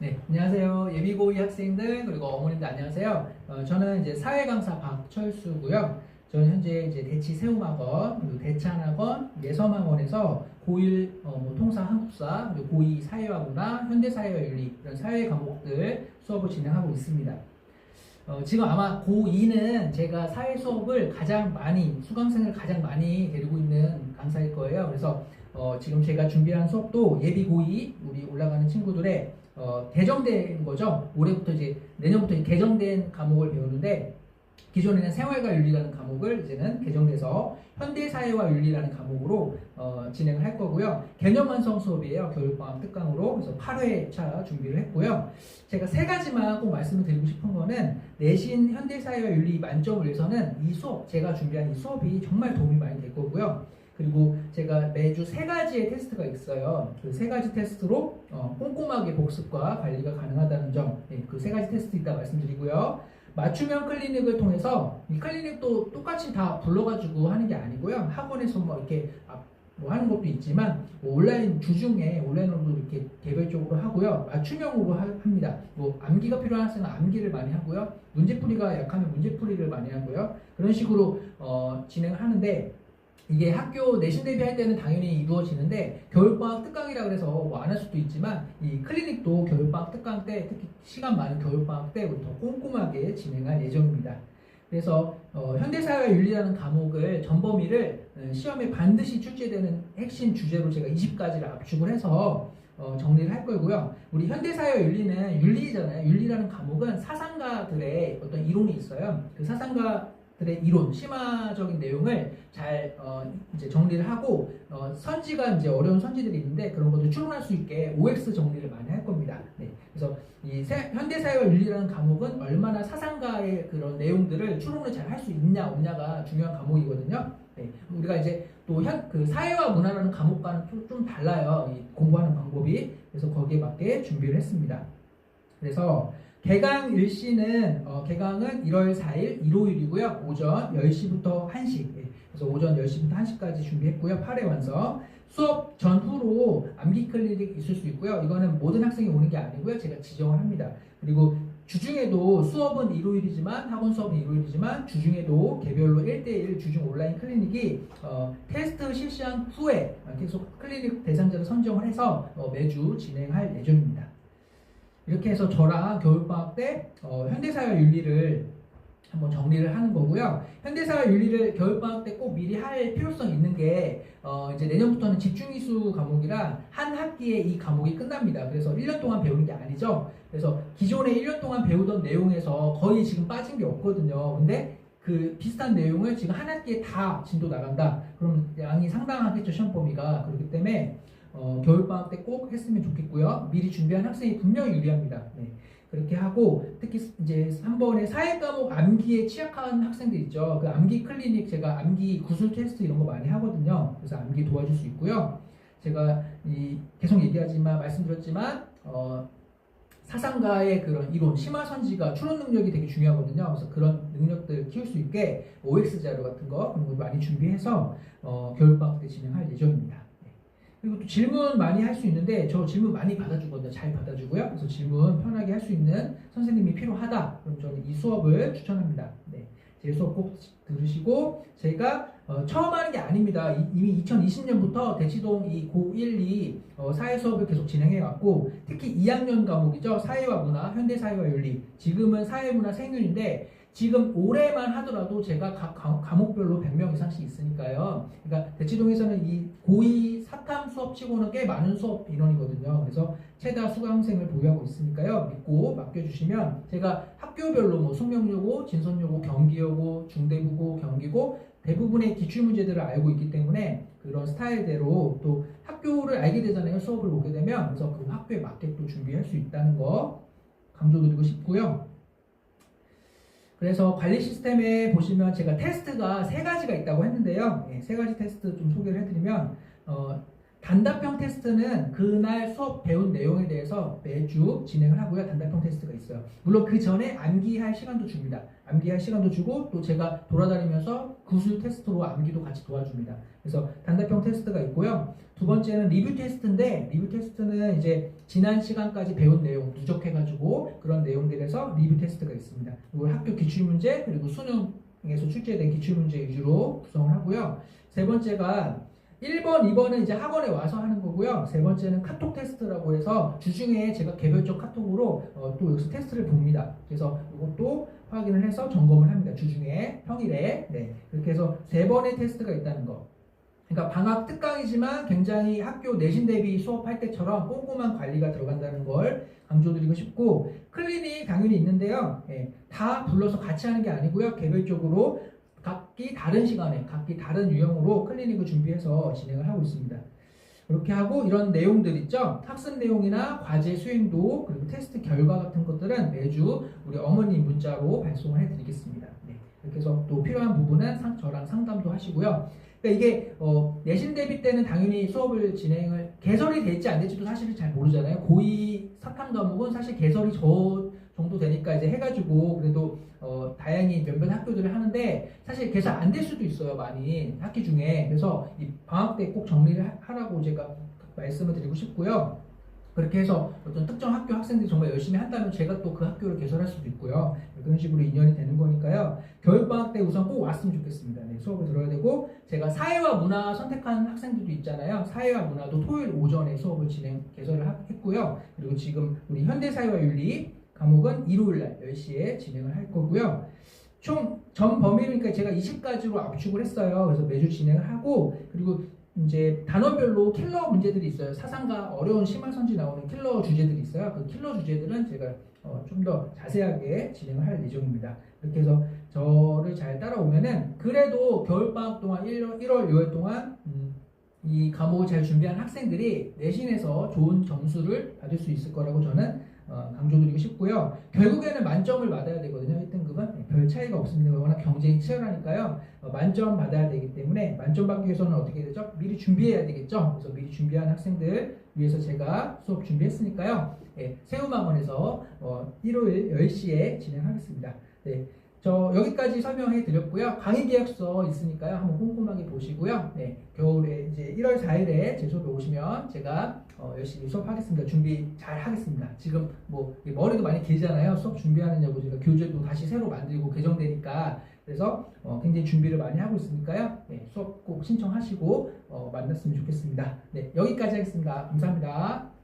네, 안녕하세요. 예비고이 학생들 그리고 어머님들 안녕하세요. 저는 이제 사회강사 박철수고요. 저는 현재 이제 대치 세움학원, 그리고 대찬학원, 예섬학원에서 고1 뭐 통사 한국사, 그리고 고2 사회와 문화, 현대사회와 윤리 이런 사회 과목들 수업을 진행하고 있습니다. 지금 아마 고2는 제가 사회 수업을 가장 많이, 수강생을 가장 많이 데리고 있는 강사일 거예요. 그래서 지금 제가 준비한 수업도 예비 고2 우리 올라가는 친구들의 개정된 거죠. 올해부터 이제 내년부터 개정된 과목을 배우는데 기존에는 생활과 윤리라는 과목을 이제는 개정돼서 현대사회와 윤리라는 과목으로 진행을 할 거고요. 개념 완성 수업이에요. 겨울방학 특강으로. 그래서 8회차 준비를 했고요. 제가 세 가지만 꼭 말씀을 드리고 싶은 거는 내신 현대사회와 윤리 만점을 위해서는 이 수업, 제가 준비한 이 수업이 정말 도움이 많이 될 거고요. 그리고 제가 매주 세 가지의 테스트가 있어요. 그 세 가지 테스트로 꼼꼼하게 복습과 관리가 가능하다는 점, 그 세 가지 테스트 이따 말씀드리고요. 맞춤형 클리닉을 통해서 이 클리닉도 똑같이 다 불러가지고 하는 게 아니고요. 학원에서 뭐 이렇게 뭐 하는 것도 있지만 뭐 온라인 주중에 온라인으로도 이렇게 개별적으로 하고요. 맞춤형으로 합니다. 뭐 암기가 필요한 학생은 암기를 많이 하고요. 문제풀이가 약하면 문제풀이를 많이 하고요. 그런 식으로 진행을 하는데 이게 학교 내신 대비할 때는 당연히 이루어지는데 겨울방학 특강이라 그래서 뭐 안 할 수도 있지만 이 클리닉도 겨울방학 특강 때 특히 시간 많은 겨울방학 때부터 꼼꼼하게 진행할 예정입니다. 그래서 현대사회와 윤리라는 과목을 전범위를 시험에 반드시 출제되는 핵심 주제로 제가 20가지를 압축을 해서 정리를 할 거고요. 우리 현대사회와 윤리는 윤리잖아요. 윤리라는 과목은 사상가들의 어떤 이론이 있어요. 그 사상가들의 이론, 심화적인 내용을 잘 이제 정리를 하고 선지가 이제 어려운 선지들이 있는데 그런 것도 추론할 수 있게 OX 정리를 많이 할 겁니다. 네. 그래서 이 현대사회와 윤리라는 과목은 얼마나 사상가의 그런 내용들을 추론을 잘 할 수 있냐 없냐가 중요한 과목이거든요. 네. 우리가 이제 또 그 사회와 문화라는 과목과는 좀 달라요. 이 공부하는 방법이. 그래서 거기에 맞게 준비를 했습니다. 그래서 개강 일시는 개강은 1월 4일 일요일이고요. 오전 10시부터 1시. 그래서 오전 10시부터 1시까지 준비했고요. 8회 완성. 수업 전후로 암기 클리닉 있을 수 있고요. 이거는 모든 학생이 오는 게 아니고요. 제가 지정을 합니다. 그리고 주중에도 수업은 일요일이지만 학원 수업은 일요일이지만 주중에도 개별로 1대1 주중 온라인 클리닉이 테스트 실시한 후에 계속 클리닉 대상자를 선정을 해서 매주 진행할 예정입니다. 이렇게 해서 저랑 겨울방학 때 현대사회 윤리를 한번 정리를 하는 거고요. 현대사회 윤리를 겨울방학 때 꼭 미리 할 필요성이 있는 게 이제 내년부터는 집중이수 과목이라 한 학기에 이 과목이 끝납니다. 그래서 1년 동안 배우는 게 아니죠. 그래서 기존에 1년 동안 배우던 내용에서 거의 지금 빠진 게 없거든요. 근데 그 비슷한 내용을 지금 한 학기에 다 진도 나간다. 그럼 양이 상당하겠죠, 시험 범위가. 그렇기 때문에 겨울방학 때 꼭 했으면 좋겠고요. 미리 준비한 학생이 분명히 유리합니다. 네. 그렇게 하고 특히 이제 3번에 사회 과목 암기에 취약한 학생들 있죠. 그 암기 클리닉 제가 암기 구술 테스트 이런 거 많이 하거든요. 그래서 암기 도와줄 수 있고요. 제가 계속 얘기하지만 말씀드렸지만 사상가의 그런 이론, 심화선지가 추론 능력이 되게 중요하거든요. 그래서 그런 능력들 키울 수 있게 OX 자료 같은 거 그런 거 많이 준비해서 겨울방학 때 진행할 예정입니다. 그리고 또 질문 많이 할 수 있는데 저 질문 많이 받아주거든요. 잘 받아주고요. 그래서 질문 편하게 할 수 있는 선생님이 필요하다. 그럼 저는 이 수업을 추천합니다. 네, 제 수업 꼭 들으시고 제가 처음 하는 게 아닙니다. 이미 2020년부터 대치동 이 고1, 2 사회 수업을 계속 진행해 왔고 특히 2학년 과목이죠. 사회와 문화, 현대사회와 윤리. 지금은 사회문화 생윤인데 지금 올해만 하더라도 제가 각 과목별로 100명 이상씩 있으니까요. 그러니까 대치동에서는 이 고2 사탐 수업치고는 꽤 많은 수업 인원이거든요. 그래서 최다 수강생을 보유하고 있으니까요. 믿고 맡겨주시면 제가 학교별로 뭐 숙명여고, 진선여고, 경기여고, 중대부고, 경기고 대부분의 기출문제들을 알고 있기 때문에 그런 스타일대로 또 학교를 알게 되잖아요. 수업을 보게 되면. 그래서 그 학교에 맞게 또 준비할 수 있다는 거 강조드리고 싶고요. 그래서 관리 시스템에 보시면 제가 테스트가 세 가지가 있다고 했는데요. 세 가지 테스트 좀 소개를 해드리면 단답형 테스트는 그날 수업 배운 내용에 대해서 매주 진행을 하고요. 단답형 테스트가 있어요. 물론 그 전에 암기할 시간도 줍니다. 암기할 시간도 주고 또 제가 돌아다니면서 구술 테스트로 암기도 같이 도와줍니다. 그래서 단답형 테스트가 있고요. 두 번째는 리뷰 테스트인데 리뷰 테스트는 이제 지난 시간까지 배운 내용 누적해가지고 그런 내용들에서 리뷰 테스트가 있습니다. 이걸 학교 기출문제 그리고 수능에서 출제된 기출문제 위주로 구성을 하고요. 세 번째가 1번, 2번은 이제 학원에 와서 하는 거고요. 세 번째는 카톡 테스트라고 해서 주중에 제가 개별적 카톡으로 또 여기서 테스트를 봅니다. 그래서 이것도 확인을 해서 점검을 합니다. 주중에, 평일에. 네. 이렇게 해서 세 번의 테스트가 있다는 거. 그러니까 방학 특강이지만 굉장히 학교 내신 대비 수업할 때처럼 꼼꼼한 관리가 들어간다는 걸 강조드리고 싶고 클리닉 당연히 있는데요. 예, 다 불러서 같이 하는 게 아니고요. 개별적으로 각기 다른 시간에 각기 다른 유형으로 클리닉을 준비해서 진행을 하고 있습니다. 이렇게 하고 이런 내용들 있죠. 학습 내용이나 과제 수행도 그리고 테스트 결과 같은 것들은 매주 우리 어머니 문자로 발송을 해드리겠습니다. 네. 이렇게 해서 또 필요한 부분은 저랑 상담도 하시고요. 그러니까 이게 내신 대비 때는 당연히 수업을 진행을 개설이 될지 안 될지도 사실은 잘 모르잖아요. 고2 사탐 과목은 사실 개설이 저 정도 되니까 이제 해가지고 그래도 다행히 몇몇 학교들을 하는데 사실 개설 안 될 수도 있어요. 많이 학기 중에. 그래서 이 방학 때 꼭 정리를 하라고 제가 말씀을 드리고 싶고요. 그렇게 해서 어떤 특정 학교 학생들이 정말 열심히 한다면 제가 또 그 학교를 개설할 수도 있고요. 그런 식으로 인연이 되는 거니까요. 겨울방학 때 우선 꼭 왔으면 좋겠습니다. 네, 수업을 들어야 되고 제가 사회와 문화 선택한 학생들도 있잖아요. 사회와 문화도 토요일 오전에 수업을 개설을 했고요. 그리고 지금 우리 현대사회와 윤리 과목은 일요일날 10시에 진행을 할 거고요. 총 전 범위니까 제가 20가지로 압축을 했어요. 그래서 매주 진행을 하고 그리고 이제 단원별로 킬러 문제들이 있어요. 사상과 어려운 심화선지 나오는 킬러 주제들이 있어요. 그 킬러 주제들은 제가 좀 더 자세하게 진행을 할 예정입니다. 이렇게 해서 저를 잘 따라오면은 그래도 겨울방학 동안 1월, 2월 동안 이 과목을 잘 준비한 학생들이 내신에서 좋은 점수를 받을 수 있을 거라고 저는 강조드리고 싶고요. 결국에는 만점을 받아야 되거든요. 1등급은 별 차이가 없습니다. 워낙 경쟁이 치열하니까요. 만점 받아야 되기 때문에 만점 받기 위해서는 어떻게 되죠? 미리 준비해야 되겠죠. 그래서 미리 준비한 학생들 위해서 제가 수업 준비했으니까요. 네, 세우망원에서 일요일 10시에 진행하겠습니다. 네, 저 여기까지 설명해 드렸고요. 강의 계약서 있으니까요. 한번 꼼꼼하게 보시고요. 네, 겨울에 이제 1월 4일에 제 수업에 오시면 제가 열심히 수업하겠습니다. 준비 잘 하겠습니다. 지금 뭐 머리도 많이 길잖아요. 수업 준비하느냐고 제가 교재도 다시 새로 만들고 개정되니까 그래서 굉장히 준비를 많이 하고 있으니까요. 네, 수업 꼭 신청하시고 만났으면 좋겠습니다. 네, 여기까지 하겠습니다. 감사합니다.